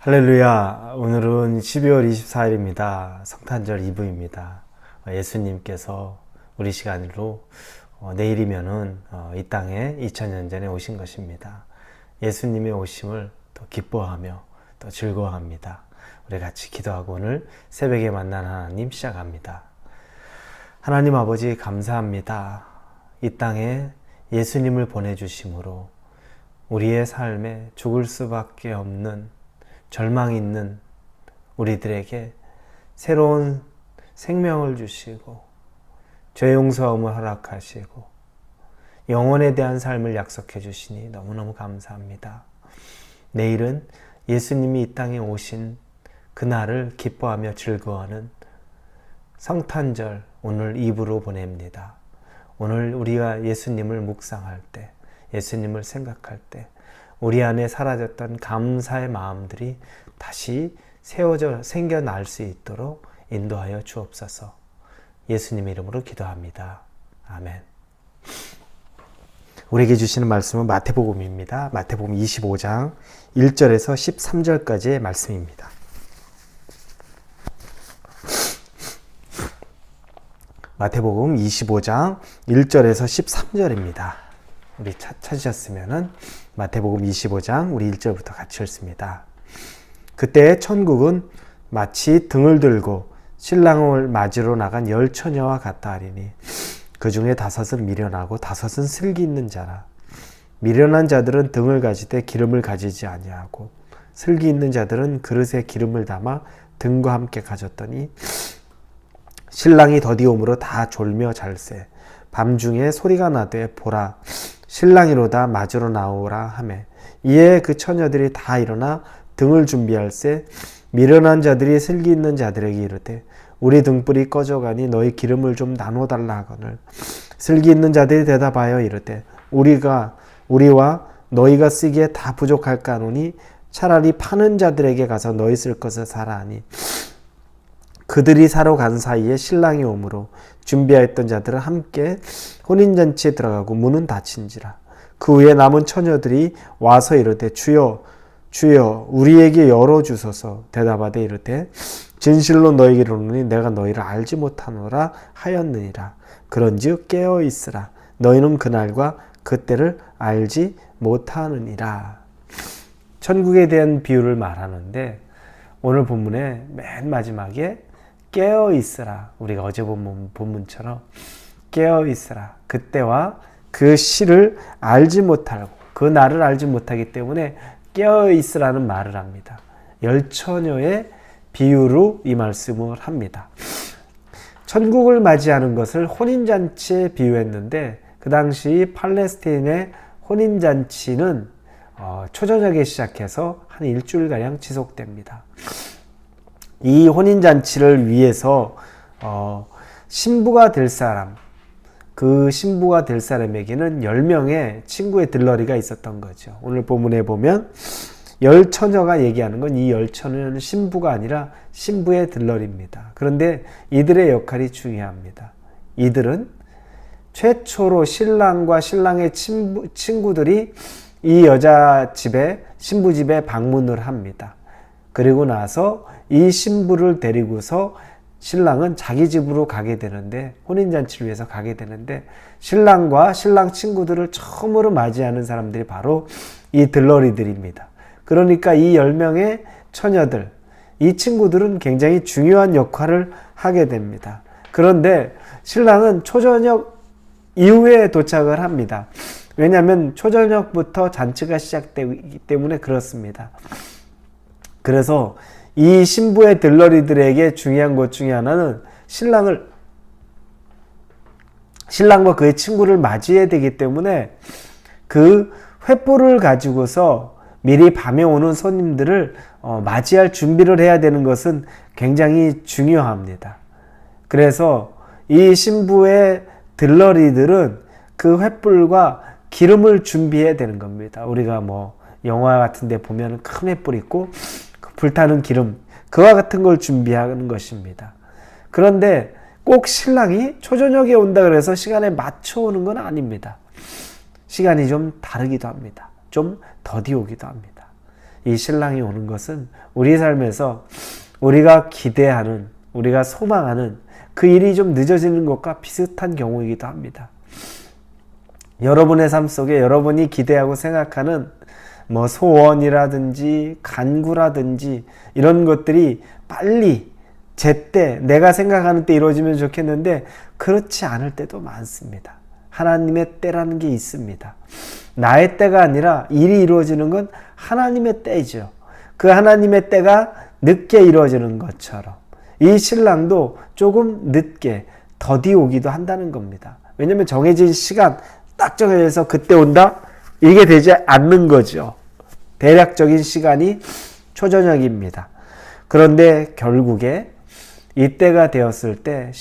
할렐루야. 오늘은 12월 24일입니다. 성탄절 이브입니다. 예수님께서 우리 시간으로 내일이면은 이 땅에 2000년 전에 오신 것입니다. 예수님의 오심을 또 기뻐하며 또 즐거워합니다. 우리 같이 기도하고 오늘 새벽에 만난 하나님 시작합니다. 하나님 아버지 감사합니다. 이 땅에 예수님을 보내주심으로 우리의 삶에 죽을 수밖에 없는 절망이 있는 우리들에게 새로운 생명을 주시고 죄 용서함을 허락하시고 영원에 대한 삶을 약속해 주시니 너무너무 감사합니다. 내일은 예수님이 이 땅에 오신 그날을 기뻐하며 즐거워하는 성탄절 오늘 이브로 보냅니다. 오늘 우리가 예수님을 묵상할 때, 예수님을 생각할 때 우리 안에 사라졌던 감사의 마음들이 다시 세워져 생겨날 수 있도록 인도하여 주옵소서. 예수님 이름으로 기도합니다. 아멘. 우리에게 주시는 말씀은 마태복음입니다. 마태복음 25장 1절에서 13절까지의 말씀입니다. 마태복음 25장 1절에서 13절입니다. 우리 찾으셨으면은 마태복음 25장 우리 1절부터 같이 읽습니다. 그때 천국은 마치 등을 들고 신랑을 맞으러 나간 10처녀와 같다 하리니 그 중에 5은 미련하고 5은 슬기 있는 자라. 미련한 자들은 등을 가지되 기름을 가지지 아니하고 슬기 있는 자들은 그릇에 기름을 담아 등과 함께 가졌더니 신랑이 더디옴으로 다 졸며 잘세. 밤중에 소리가 나되 보라 신랑이로다 맞으러 나오라 하매 이에 그 처녀들이 다 일어나 등을 준비할세. 미련한 자들이 슬기 있는 자들에게 이르되 우리 등불이 꺼져가니 너희 기름을 좀 나눠달라 하거늘 슬기 있는 자들이 대답하여 이르되 우리와 너희가 쓰기에 다 부족할까 하노니 차라리 파는 자들에게 가서 너희 쓸 것을 사라 하니 그들이 사러 간 사이에 신랑이 오므로 준비하였던 자들은 함께 혼인잔치에 들어가고 문은 닫힌지라. 그 후에 남은 처녀들이 와서 이르되 주여 주여 우리에게 열어주소서. 대답하되 이르되 진실로 너희에게 이르노니 내가 너희를 알지 못하노라 하였느니라. 그런즉 깨어있으라. 너희는 그날과 그때를 알지 못하느니라. 천국에 대한 비유를 말하는데 오늘 본문의 맨 마지막에 깨어있으라. 우리가 어제 본 본문처럼 깨어있으라. 그때와 그 시를 알지 못하고 그 날을 알지 못하기 때문에 깨어있으라는 말을 합니다. 10처녀의 비유로 이 말씀을 합니다. 천국을 맞이하는 것을 혼인잔치에 비유했는데 그 당시 팔레스타인의 혼인잔치는 초저녁에 시작해서 한 일주일가량 지속됩니다. 이 혼인잔치를 위해서 신부가 될 사람, 그 신부가 될 사람에게는 10명의 친구의 들러리가 있었던 거죠. 오늘 본문에 보면 10처녀가 얘기하는 건 이 10처녀는 신부가 아니라 신부의 들러리입니다. 그런데 이들의 역할이 중요합니다. 이들은 최초로 신랑과 신랑의 친구들이 이 여자 집에, 신부 집에 방문을 합니다. 그리고 나서 이 신부를 데리고서 신랑은 자기 집으로 가게 되는데, 혼인잔치를 위해서 가게 되는데, 신랑과 신랑 친구들을 처음으로 맞이하는 사람들이 바로 이 들러리들입니다. 그러니까 이 10명의 처녀들, 이 친구들은 굉장히 중요한 역할을 하게 됩니다. 그런데 신랑은 초저녁 이후에 도착을 합니다. 왜냐하면 초저녁부터 잔치가 시작되기 때문에 그렇습니다. 그래서 이 신부의 들러리들에게 중요한 것 중에 하나는 신랑과 그의 친구를 맞이해야 되기 때문에 그 횃불을 가지고서 미리 밤에 오는 손님들을 맞이할 준비를 해야 되는 것은 굉장히 중요합니다. 그래서 이 신부의 들러리들은 그 횃불과 기름을 준비해야 되는 겁니다. 우리가 영화 같은 데 보면 큰 횃불 있고 불타는 기름, 그와 같은 걸 준비하는 것입니다. 그런데 꼭 신랑이 초저녁에 온다 그래서 시간에 맞춰 오는 건 아닙니다. 시간이 좀 다르기도 합니다. 좀 더디 오기도 합니다. 이 신랑이 오는 것은 우리 삶에서 우리가 기대하는, 우리가 소망하는 그 일이 좀 늦어지는 것과 비슷한 경우이기도 합니다. 여러분의 삶 속에 여러분이 기대하고 생각하는 뭐 소원이라든지 간구라든지 이런 것들이 빨리 제때 내가 생각하는 때 이루어지면 좋겠는데 그렇지 않을 때도 많습니다. 하나님의 때라는 게 있습니다. 나의 때가 아니라 일이 이루어지는 건 하나님의 때이죠. 그 하나님의 때가 늦게 이루어지는 것처럼 이 신랑도 조금 늦게 더디 오기도 한다는 겁니다. 왜냐하면 정해진 시간 딱 정해져서 그때 온다? 이게 되지 않는 거죠. 대략적인 시간이 초저녁입니다. 그런데 결국에 이때가 되었을 때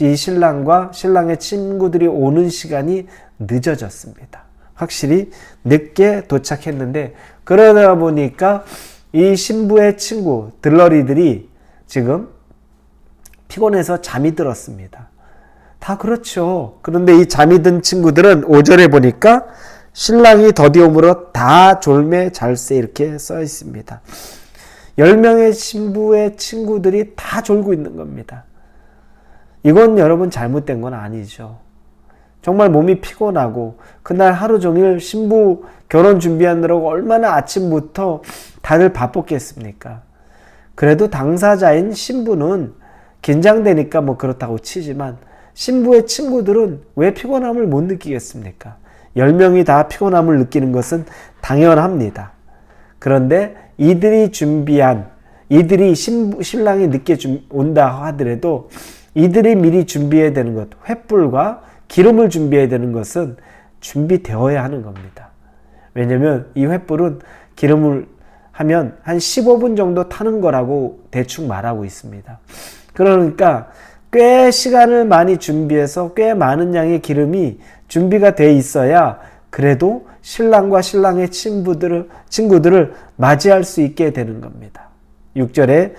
이 신랑과 신랑의 친구들이 오는 시간이 늦어졌습니다. 확실히 늦게 도착했는데 그러다 보니까 이 신부의 친구 들러리들이 지금 피곤해서 잠이 들었습니다. 다 그렇죠. 그런데 이 잠이 든 친구들은 오전에 보니까 신랑이 더디 오므로 다 졸매 잘세 이렇게 써 있습니다. 10명의 신부의 친구들이 다 졸고 있는 겁니다. 이건 여러분 잘못된 건 아니죠. 정말 몸이 피곤하고 그날 하루 종일 신부 결혼 준비하느라고 얼마나 아침부터 다들 바빴겠습니까? 그래도 당사자인 신부는 긴장되니까 뭐 그렇다고 치지만 신부의 친구들은 왜 피곤함을 못 느끼겠습니까? 10명이 다 피곤함을 느끼는 것은 당연합니다. 그런데 이들이 신랑이 늦게 온다 하더라도 이들이 미리 준비해야 되는 것, 횃불과 기름을 준비해야 되는 것은 준비되어야 하는 겁니다. 왜냐하면 이 횃불은 기름을 하면 한 15분 정도 타는 거라고 대충 말하고 있습니다. 그러니까 꽤 시간을 많이 준비해서 꽤 많은 양의 기름이 준비가 돼 있어야 그래도 신랑과 신랑의 친구들을 맞이할 수 있게 되는 겁니다. 6절에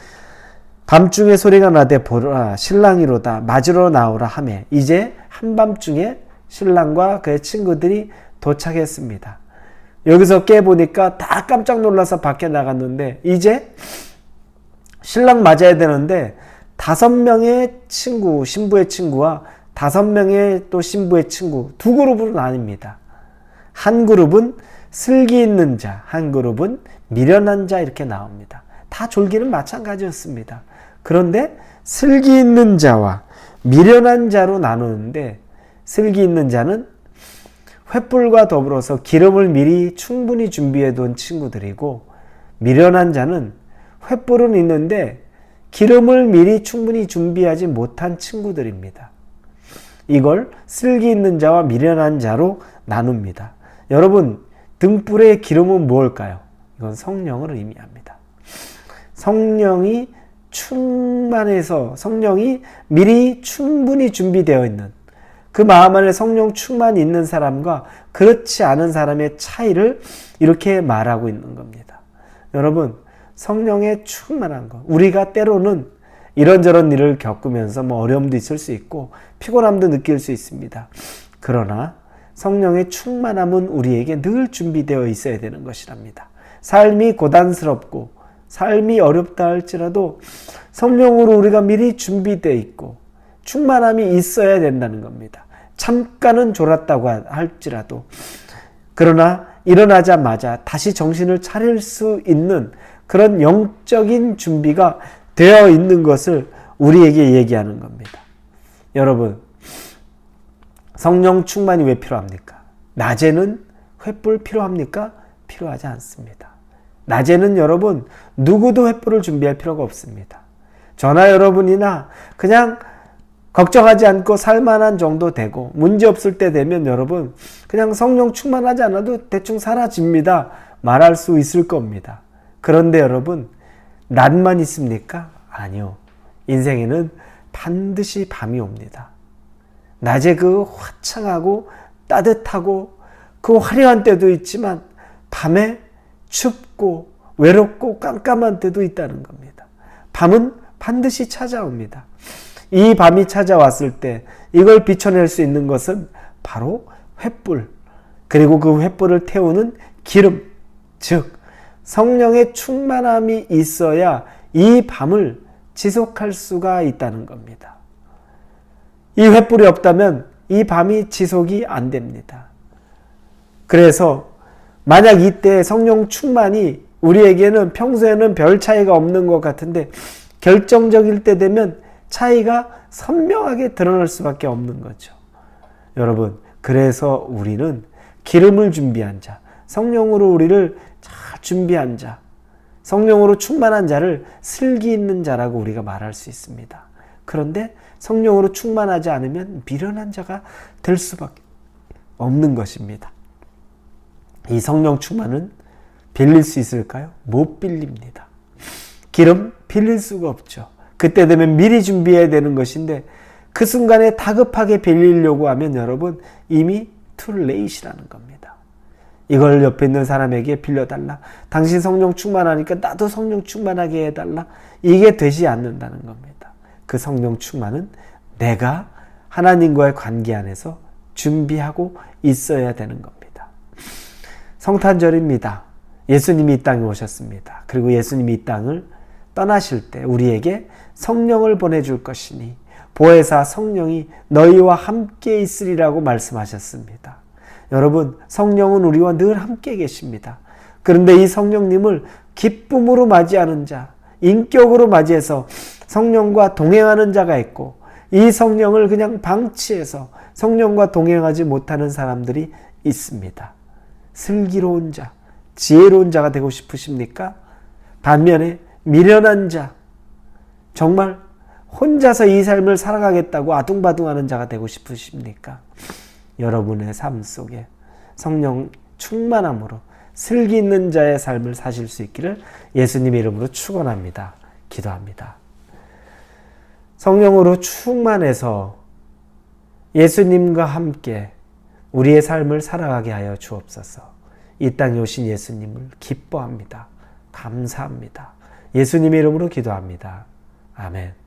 밤중에 소리가 나되 보라 신랑이로다 맞으러 나오라 하매 이제 한밤중에 신랑과 그의 친구들이 도착했습니다. 여기서 깨보니까 다 깜짝 놀라서 밖에 나갔는데 이제 신랑 맞아야 되는데 5명의 친구, 신부의 친구와 5명의 또 신부의 친구 두 그룹으로 나뉩니다. 한 그룹은 슬기 있는 자, 한 그룹은 미련한 자 이렇게 나옵니다. 다 졸기는 마찬가지였습니다. 그런데 슬기 있는 자와 미련한 자로 나누는데 슬기 있는 자는 횃불과 더불어서 기름을 미리 충분히 준비해 둔 친구들이고 미련한 자는 횃불은 있는데 기름을 미리 충분히 준비하지 못한 친구들입니다. 이걸 슬기 있는 자와 미련한 자로 나눕니다. 여러분, 등불의 기름은 무엇일까요? 이건 성령을 의미합니다. 성령이 충만해서 성령이 미리 충분히 준비되어 있는 그 마음 안에 성령 충만이 있는 사람과 그렇지 않은 사람의 차이를 이렇게 말하고 있는 겁니다. 여러분, 성령의 충만한 것. 우리가 때로는 이런저런 일을 겪으면서 어려움도 있을 수 있고 피곤함도 느낄 수 있습니다. 그러나 성령의 충만함은 우리에게 늘 준비되어 있어야 되는 것이랍니다. 삶이 고단스럽고 삶이 어렵다 할지라도 성령으로 우리가 미리 준비되어 있고 충만함이 있어야 된다는 겁니다. 잠깐은 졸았다고 할지라도 그러나 일어나자마자 다시 정신을 차릴 수 있는 그런 영적인 준비가 되어 있는 것을 우리에게 얘기하는 겁니다. 여러분, 성령 충만이 왜 필요합니까? 낮에는 횃불 필요합니까? 필요하지 않습니다. 낮에는 여러분 누구도 횃불을 준비할 필요가 없습니다. 저나 여러분이나 그냥 걱정하지 않고 살만한 정도 되고 문제없을 때 되면 여러분 그냥 성령 충만하지 않아도 대충 사라집니다. 말할 수 있을 겁니다. 그런데 여러분 낮만 있습니까? 아니요. 인생에는 반드시 밤이 옵니다. 낮에 그 화창하고 따뜻하고 그 화려한 때도 있지만 밤에 춥고 외롭고 깜깜한 때도 있다는 겁니다. 밤은 반드시 찾아옵니다. 이 밤이 찾아왔을 때 이걸 비춰낼 수 있는 것은 바로 횃불, 그리고 그 횃불을 태우는 기름, 즉 성령의 충만함이 있어야 이 밤을 지속할 수가 있다는 겁니다. 이 횃불이 없다면 이 밤이 지속이 안 됩니다. 그래서 만약 이때 성령 충만이 우리에게는 평소에는 별 차이가 없는 것 같은데 결정적일 때 되면 차이가 선명하게 드러날 수밖에 없는 거죠. 여러분, 그래서 우리는 기름을 준비한 자, 성령으로 우리를 잘 준비한 자, 성령으로 충만한 자를 슬기 있는 자라고 우리가 말할 수 있습니다. 그런데 성령으로 충만하지 않으면 미련한 자가 될 수밖에 없는 것입니다. 이 성령 충만은 빌릴 수 있을까요? 못 빌립니다. 기름 빌릴 수가 없죠. 그때 되면 미리 준비해야 되는 것인데 그 순간에 다급하게 빌리려고 하면 여러분 이미 too late이라는 겁니다. 이걸 옆에 있는 사람에게 빌려달라. 당신 성령 충만하니까 나도 성령 충만하게 해달라. 이게 되지 않는다는 겁니다. 그 성령 충만은 내가 하나님과의 관계 안에서 준비하고 있어야 되는 겁니다. 성탄절입니다. 예수님이 이 땅에 오셨습니다. 그리고 예수님이 이 땅을 떠나실 때 우리에게 성령을 보내줄 것이니 보혜사 성령이 너희와 함께 있으리라고 말씀하셨습니다. 여러분, 성령은 우리와 늘 함께 계십니다. 그런데 이 성령님을 기쁨으로 맞이하는 자, 인격으로 맞이해서 성령과 동행하는 자가 있고 이 성령을 그냥 방치해서 성령과 동행하지 못하는 사람들이 있습니다. 슬기로운 자, 지혜로운 자가 되고 싶으십니까? 반면에 미련한 자, 정말 혼자서 이 삶을 살아가겠다고 아둥바둥하는 자가 되고 싶으십니까? 여러분의 삶 속에 성령 충만함으로 슬기 있는 자의 삶을 사실 수 있기를 예수님의 이름으로 축원합니다. 기도합니다. 성령으로 충만해서 예수님과 함께 우리의 삶을 살아가게 하여 주옵소서. 이 땅에 오신 예수님을 기뻐합니다. 감사합니다. 예수님의 이름으로 기도합니다. 아멘.